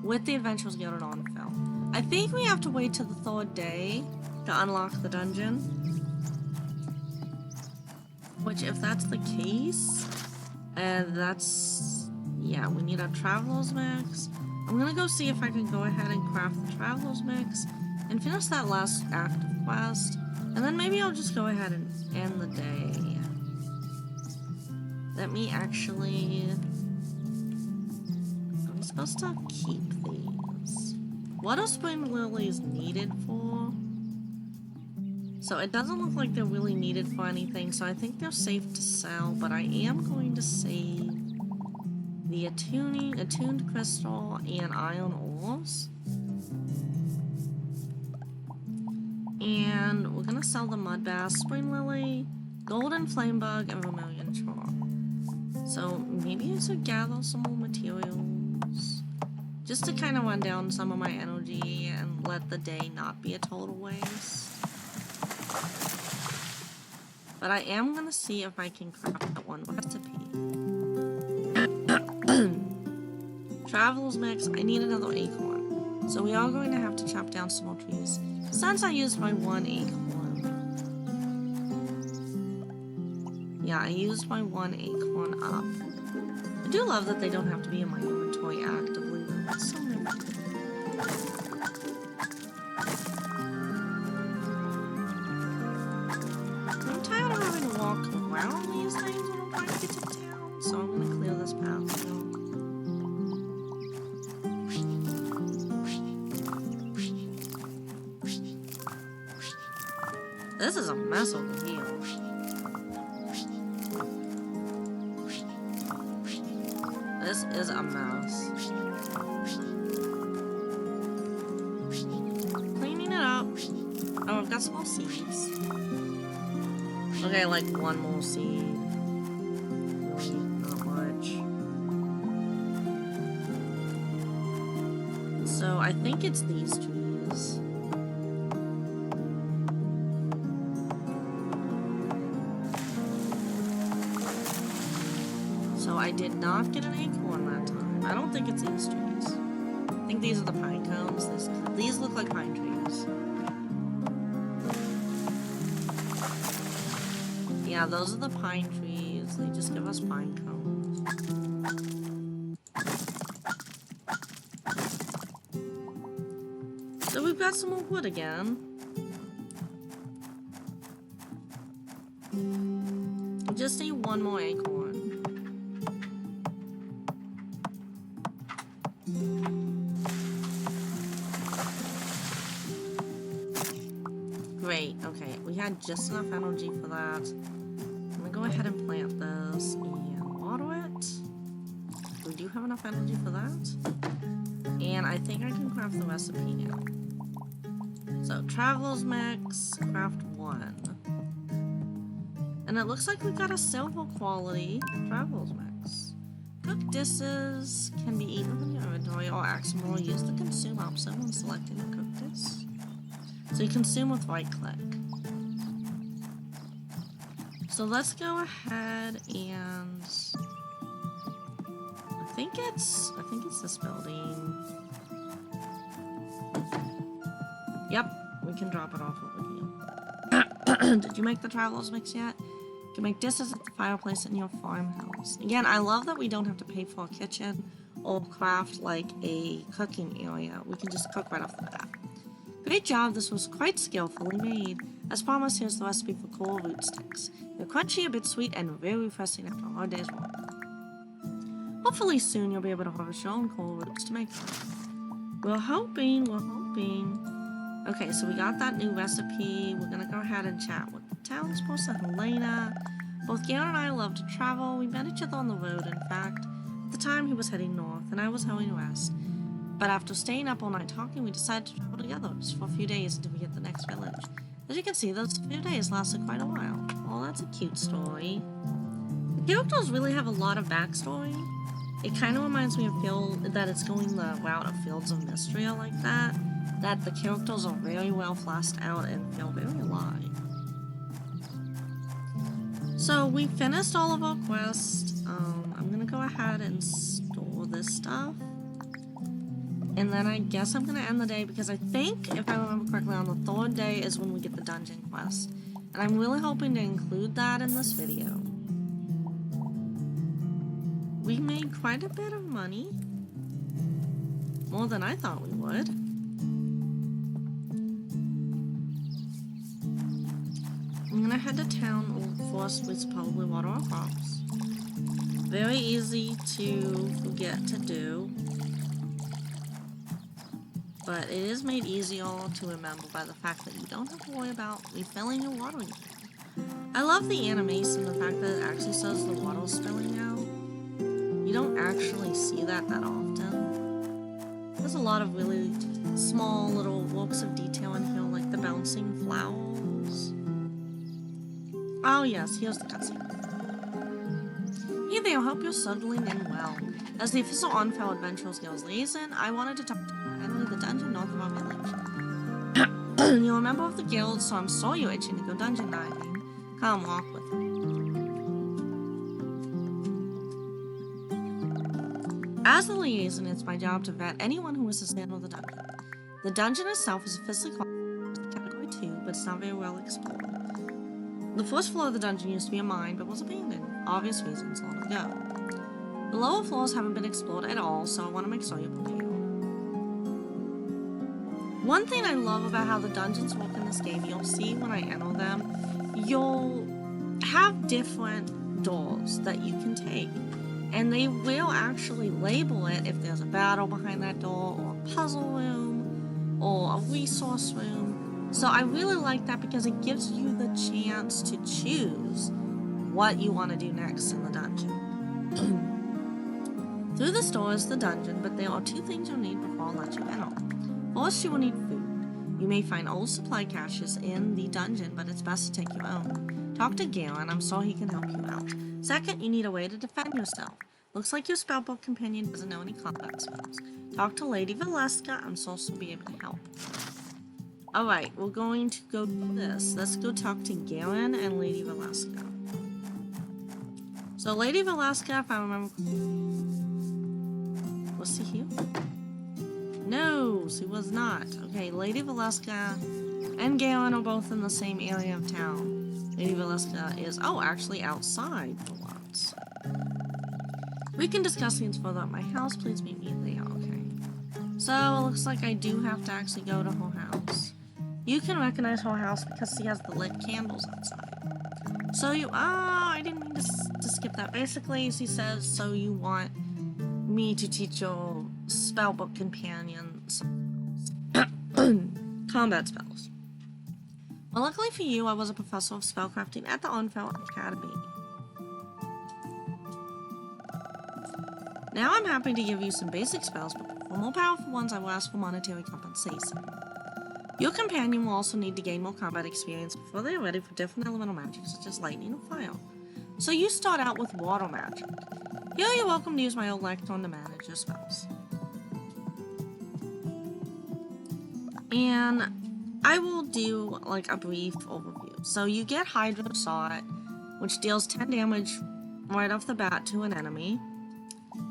with the Adventurers Guild at Onfell. I think we have to wait till the 3rd day to unlock the dungeon. Which, if that's the case, yeah, we need a Traveler's Mix. I'm gonna go see if I can go ahead and craft the Traveler's Mix and finish that last active quest, and then maybe I'll just go ahead and end the day. Let me actually... I'm supposed to keep these. What are Spring Lilies needed for? So it doesn't look like they're really needed for anything, so I think they're safe to sell, but I am going to save the attuned crystal and iron ores. And we're gonna sell the mud bass, spring lily, golden flame bug, and vermilion charm. So maybe I should gather some more materials just to kind of run down some of my energy and let the day not be a total waste. But I am gonna see if I can craft that one recipe. Travel's mix, I need another acorn. So we are going to have to chop down some more trees. Since I used my one acorn. Yeah, I used my one acorn up. I do love that they don't have to be in my inventory actively. That's so nice. I'm tired of having to walk around these things when I'm trying to get to town, so I'm gonna clear this path now. This is a mess over here. This is a mess. Cleaning it up. Oh, I've got some more seeds. Okay, like one more seed. Really, not much. So I think it's these trees. So I did not get an acorn that time. I don't think it's these trees. I think these are the pine cones. These look like pine trees. Yeah, those are the pine trees. They just give us pine cones. So we've got some more wood again. We just need one more acorn. Great, okay, we had just enough energy for that. I'm gonna go ahead and plant this and water it. We do have enough energy for that. And I think I can craft the recipe now. So, Traveler's Mix, craft 1. And it looks like we've got a silver quality Traveler's Mix. Cooked dishes can be eaten from your inventory or accidentally used to consume option when selecting the cooked dish. So you consume with right click. So let's go ahead and I think it's this building. Yep, we can drop it off over here. Did you make the Traveler's Mix yet? You can make dishes at the fireplace in your farmhouse. Again, I love that we don't have to pay for a kitchen or craft like a cooking area. We can just cook right off the bat. Great job, this was quite skillfully made. As promised, here's the recipe for coral root sticks. They're crunchy, a bit sweet, and very refreshing after a hard day's work. Hopefully soon you'll be able to harvest your own coral roots to make them. We're hoping. Okay, so we got that new recipe. We're gonna go ahead and chat with the townsperson, Helena. Both Garen and I love to travel. We met each other on the road, in fact. At the time, he was heading north, and I was heading west. But after staying up all night talking, we decided to travel together just for a few days until we hit the next village. As you can see, those few days lasted quite a while. Well, that's a cute story. The characters really have a lot of backstory. It kind of reminds me of that it's going the route of Fields of Mystery like that. That the characters are very well fleshed out and feel very alive. So we finished all of our quests. I'm gonna go ahead and store this stuff. And then I guess I'm gonna end the day because I think, if I remember correctly, on the third day is when we get the dungeon quest. And I'm really hoping to include that in this video. We made quite a bit of money. More than I thought we would. I'm gonna head to town first with probably water our crops. Very easy to forget to do. But it is made easier to remember by the fact that you don't have to worry about refilling your watering can. I love the animation, the fact that it actually says the water's spilling out. You don't actually see that often. There's a lot of really small little works of detail in here, like the bouncing flowers. Oh yes, here's the cutscene. Hey there, hope you're settling in well. As the official on-file Adventurers Guild's liaison, I wanted to talk to you about the dungeon north of our village. You're a member of the guild, so I'm so you're itching to go dungeon diving. Come walk with me. As the liaison, it's my job to vet anyone who wishes to handle the dungeon. The dungeon itself is officially called Category 2, but it's not very well explored. The first floor of the dungeon used to be a mine, but was abandoned. Obvious reasons long ago. The lower floors haven't been explored at all, so I want to make sure you're prepared. One thing I love about how the dungeons work in this game, you'll see when I enter them, you'll have different doors that you can take. And they will actually label it if there's a battle behind that door, or a puzzle room, or a resource room. So I really like that because it gives you the chance to choose what you want to do next in the dungeon. Through this door is the dungeon, but there are two things you'll need before I'll let you enter. First, you will need food. You may find old supply caches in the dungeon, but it's best to take your own. Talk to Galen, I'm sure he can help you out. Second, you need a way to defend yourself. Looks like your spellbook companion doesn't know any combat spells. Talk to Lady Valeska, I'm sure she'll be able to help. Alright, we're going to go do this. Let's go talk to Galen and Lady Valeska. So Lady Valeska, if I remember... Was she here? No, she was not. Okay, Lady Valeska and Galen are both in the same area of town. Lady Valeska is, actually outside for once. We can discuss things further at my house. Please meet me there, okay? So, it looks like I do have to actually go to her house. You can recognize her house because she has the lit candles outside. So you, I didn't mean to skip that. Basically, she says, so you want me to teach your spellbook companion combat spells. Well, luckily for you, I was a professor of spellcrafting at the Unfell Academy. Now I'm happy to give you some basic spells, but for more powerful ones, I will ask for monetary compensation. Your companion will also need to gain more combat experience before they are ready for different elemental magic, such as lightning or fire. So you start out with water magic. Here you're welcome to use my old lectern to manage your spells. And I will do like a brief overview. So you get Hydro Shot, which deals 10 damage right off the bat to an enemy.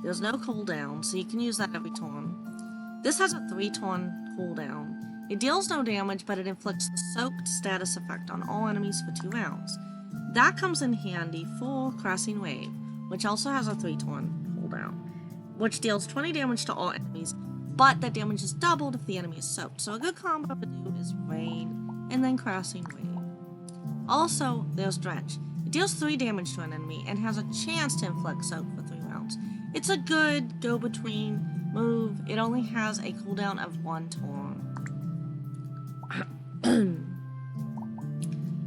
There's no cooldown, so you can use that every turn. This has a 3-turn cooldown. It deals no damage, but it inflicts the soaked status effect on all enemies for 2 rounds. That comes in handy for Crashing Wave, which also has a 3-turn cooldown, which deals 20 damage to all enemies, but that damage is doubled if the enemy is soaked. So a good combo to do is Rain and then Crashing Wave. Also, there's Drench. It deals 3 damage to an enemy and has a chance to inflict soak for 3 rounds. It's a good go-between move. It only has a cooldown of 1 turn.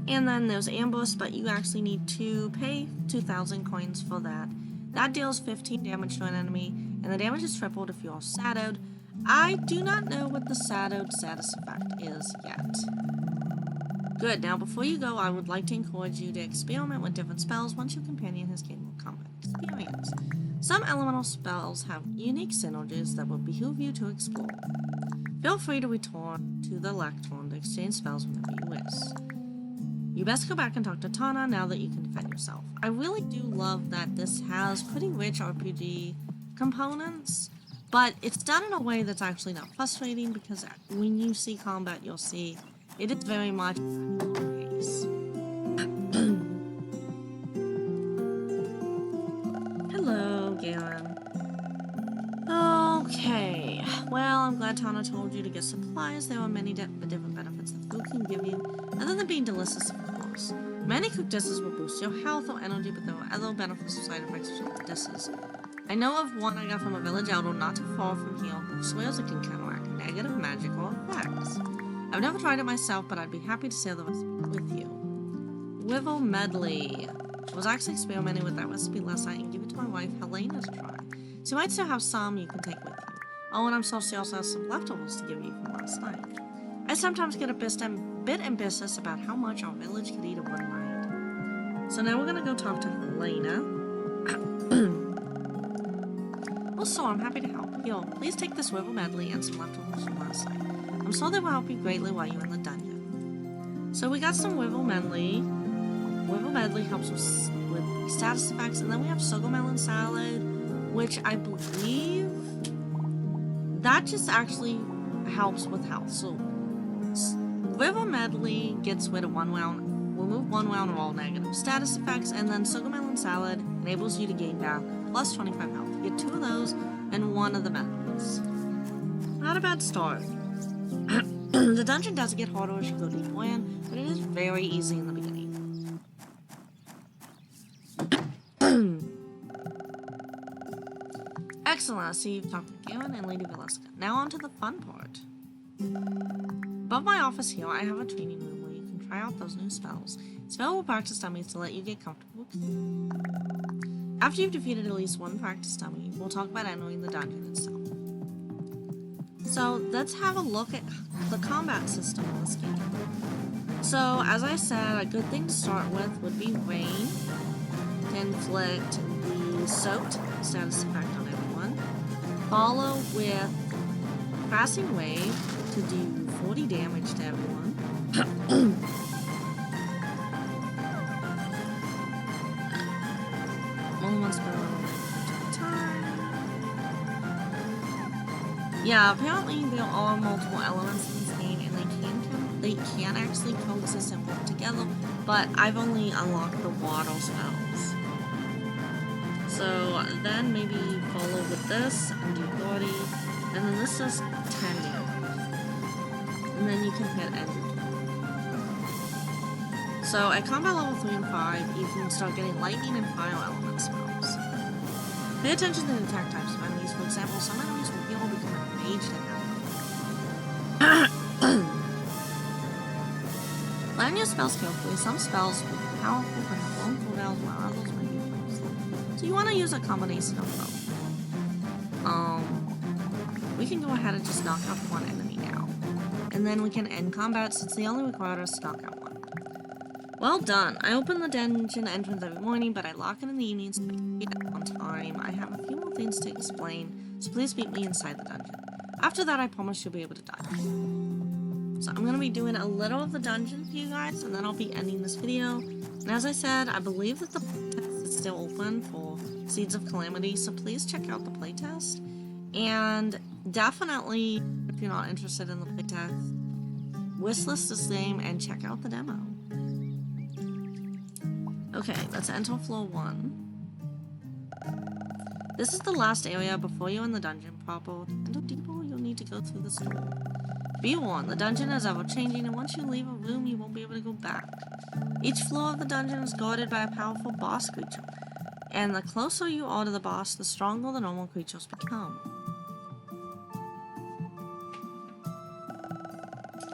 And then there's Ambush, but you actually need to pay 2,000 coins for that. That deals 15 damage to an enemy, and the damage is tripled if you are shadowed. I do not know what the shadowed status effect is yet. Good, now before you go, I would like to encourage you to experiment with different spells once your companion has gained more combat experience. Some elemental spells have unique synergies that will behoove you to explore. Feel free to return to the lectern to exchange spells whenever you wish. You best go back and talk to Tana now that you can defend yourself. I really do love that this has pretty rich RPG components, but it's done in a way that's actually not frustrating, because when you see combat, you'll see it is very much pace. Hello, Galen. Okay, well, I'm glad Tana told you to get supplies. There are many different benefits that food can give you, other than being delicious, of course. Many cooked dishes will boost your health or energy, but there are other beneficial side effects to the dishes. I know of one I got from a village elder not too far from here who swears it can counteract negative magical effects. I've never tried it myself, but I'd be happy to share the recipe with you. Wivel Medley. I was actually experimenting with that recipe last night and give it to my wife Helena to try. So you might still have some you can take with you. Oh, and I'm sorry she also has some leftovers to give you from last night. I sometimes get a bit ambitious about how much our village could eat in one night. So now we're gonna go talk to Helena. Well, so I'm happy to help. Here, please take this Wivel Medley and some leftovers from last night. I'm sure they will help you greatly while you're in the dungeon. So we got some Wivel Medley. Wivel Medley helps with status effects, and then we have Sugar Melon Salad, which I believe that just actually helps with health. So Wivel Medley gets rid of remove 1 round of all negative status effects, and then Sugar Melon Salad enables you to gain back plus 25 health. You get 2 of those and 1 of the medleys. Not a bad start. The dungeon does get harder as you go deeper in, but it is very easy in the beginning. Excellent, I see you've talked with Galen and Lady Valeska. Now on to the fun part. Above my office here, I have a training room where you can try out those new spells. It's available practice dummies to let you get comfortable. After you've defeated at least 1 practice dummy, we'll talk about entering the dungeon itself. So let's have a look at the combat system in this game. So as I said, a good thing to start with would be Rain to inflict the soaked status effect on everyone. Follow with Passing Wave to do 40 damage to everyone. Only one spell at a time. Yeah, apparently there are multiple elements in this game, and they can actually coexist and work together, but I've only unlocked the water spells. So then maybe follow with this and do 40, and then this does 10 damage. And then you can hit end. So at combat level 3 and 5, you can start getting lightning and fire element spells. Pay attention to the attack types of enemies. For example, some enemies will heal become enraged and have plan your spells carefully. Some spells will be powerful but have long cooldowns, while others may be close. So you want to use a combination of both. We can go ahead and just knock out 1 enemy now. And then we can end combat since they only require us to knock out 1. Well done. I open the dungeon entrance every morning, but I lock it in the evenings to make it on time. I have a few more things to explain, so please meet me inside the dungeon. After that, I promise you'll be able to dodge. So I'm going to be doing a little of the dungeon for you guys, and then I'll be ending this video. And as I said, I believe that the playtest is still open for Seeds of Calamity, so please check out the playtest. And definitely, if you're not interested in the playtest, wishlist this game and check out the demo. Okay, let's enter floor 1. This is the last area before you're in the dungeon proper. To enter deeper, you'll need to go through this door. Be warned, the dungeon is ever-changing, and once you leave a room, you won't be able to go back. Each floor of the dungeon is guarded by a powerful boss creature, and the closer you are to the boss, the stronger the normal creatures become.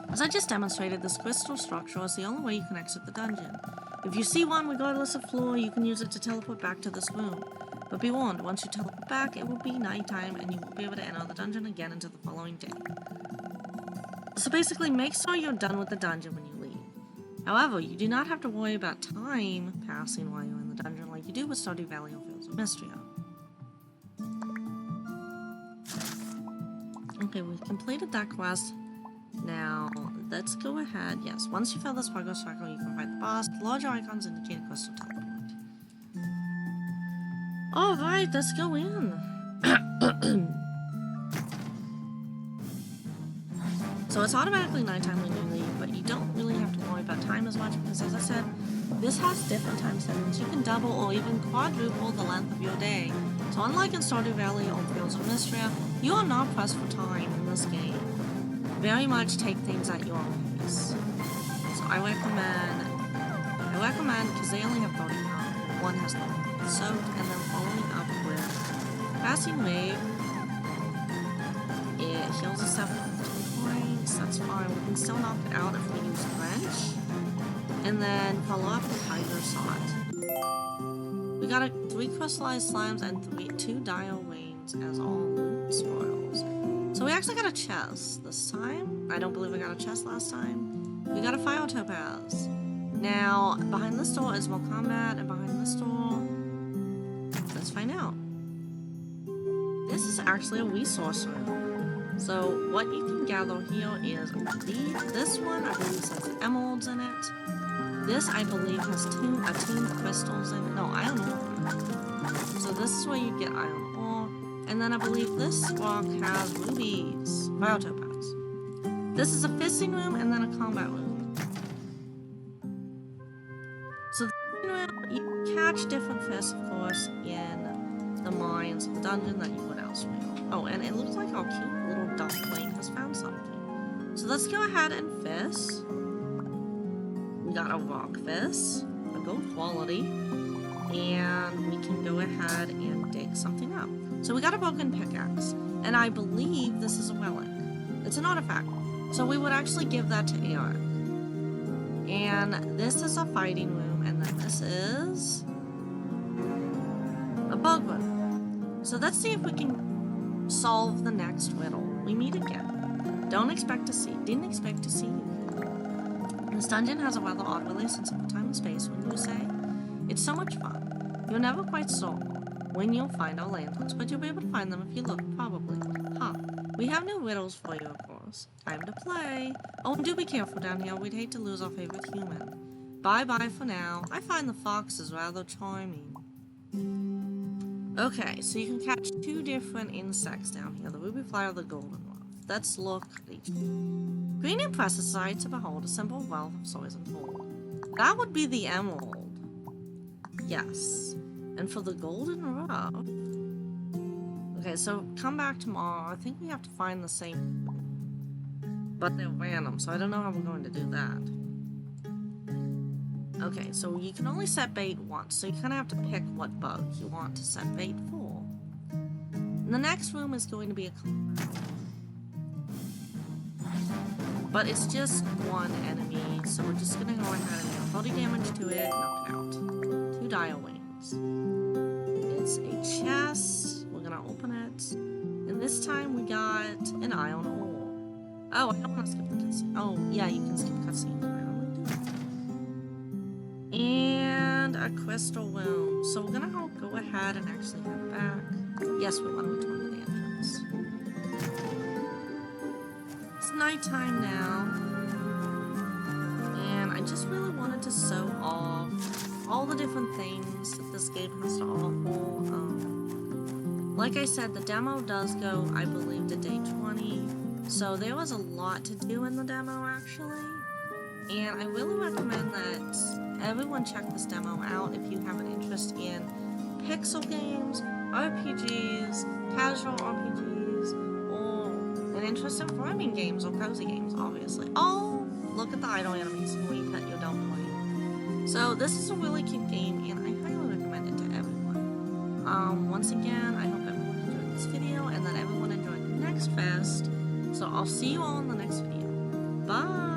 As I just demonstrated, this crystal structure is the only way you can exit the dungeon. If you see one, regardless of floor, you can use it to teleport back to this room. But be warned, once you teleport back, it will be nighttime and you won't be able to enter the dungeon again until the following day. So basically, make sure you're done with the dungeon when you leave. However, you do not have to worry about time passing while you're in the dungeon like you do with Stardew Valley or Fields of Mystria. Okay, we've completed that quest. Now, let's go ahead. Yes, once you fill this progress circle, you can fight the boss. The larger icons indicate a crystal teleport. Alright, let's go in. So it's automatically nighttime when you leave, but you don't really have to worry about time as much because, as I said, this has different time settings. You can double or even quadruple the length of your day. So unlike in Stardew Valley or Fields of Mystria, you are not pressed for time in this game. Very much take things at your own pace. So I recommend, because they only have 30 now, one has 30. Soaked, and then following up with Passing Wave. It heals us up points, that's fine. We can still knock it out if we use Wrench. And then follow up with Tiger Shot. We got 3 crystallized slimes and 2 dire wains as all loot spoils. So we actually got a chest this time. I don't believe we got a chest last time. We got a fire topaz. Now, behind this door is more combat, and behind this door, let's find out. This is actually a resource room. So what you can gather here is this one, I believe, has emeralds in it. This, I believe, has attuned crystals in it. No, iron ore. So this is where you get iron ore. And then I believe this rock has rubies. Fire topaz. This is a fishing room and then a combat room. So the fishing room, you catch different fish, of course, in the mines of the dungeon that you would elsewhere. Oh, and it looks like our cute little duckling has found something. So let's go ahead and fish. We got a rock fish, a good quality, and we can go ahead and dig something up. So we got a broken pickaxe, and I believe this is a relic. It's an artifact. So we would actually give that to Eric. And this is a fighting room, and then this is a bug room. So let's see if we can solve the next riddle. We meet again. Didn't expect to see you. This dungeon has a rather odd relationship with time and space, wouldn't you say? It's so much fun. You're never quite sure when you'll find our lanterns, but you'll be able to find them if you look, probably. Huh. We have new riddles for you, of course. Time to play. Oh, and do be careful down here. We'd hate to lose our favorite human. Bye-bye for now. I find the foxes rather charming. Okay, so you can catch 2 different insects down here. The ruby fly or the golden one. Let's look at each one. Green impresses sight to behold, a simple wealth of soils and gold. That would be the emerald. Yes. And for the golden ruff... Okay, so come back tomorrow. I think we have to find the same... But they're random, so I don't know how we're going to do that. Okay, so you can only set bait once, so you kind of have to pick what bug you want to set bait for. And the next room is going to be a combat. But it's just one enemy, so we're just gonna go ahead and deal 40 damage to it, knock it out. 2 dire wings. It's a chest. We're gonna open it. And this time we got an iron ore. Oh, I don't want to skip the cutscene. Oh, yeah, you can skip cutscenes. And a crystal room. So we're gonna go ahead and actually head back. Yes, we want to return to the entrance. It's nighttime now. And I just really wanted to show off all the different things that this game has to offer. Like I said, the demo does go, I believe, to day 20. So there was a lot to do in the demo, actually. And I really recommend that everyone check this demo out if you have an interest in pixel games, RPGs, casual RPGs, or an interest in farming games or cozy games, obviously. Oh, look at the idle enemies when you pet your duckling. So this is a really cute game, and I highly recommend it to everyone. Once again, I hope everyone enjoyed this video, and that everyone enjoyed the next fest. So I'll see you all in the next video. Bye!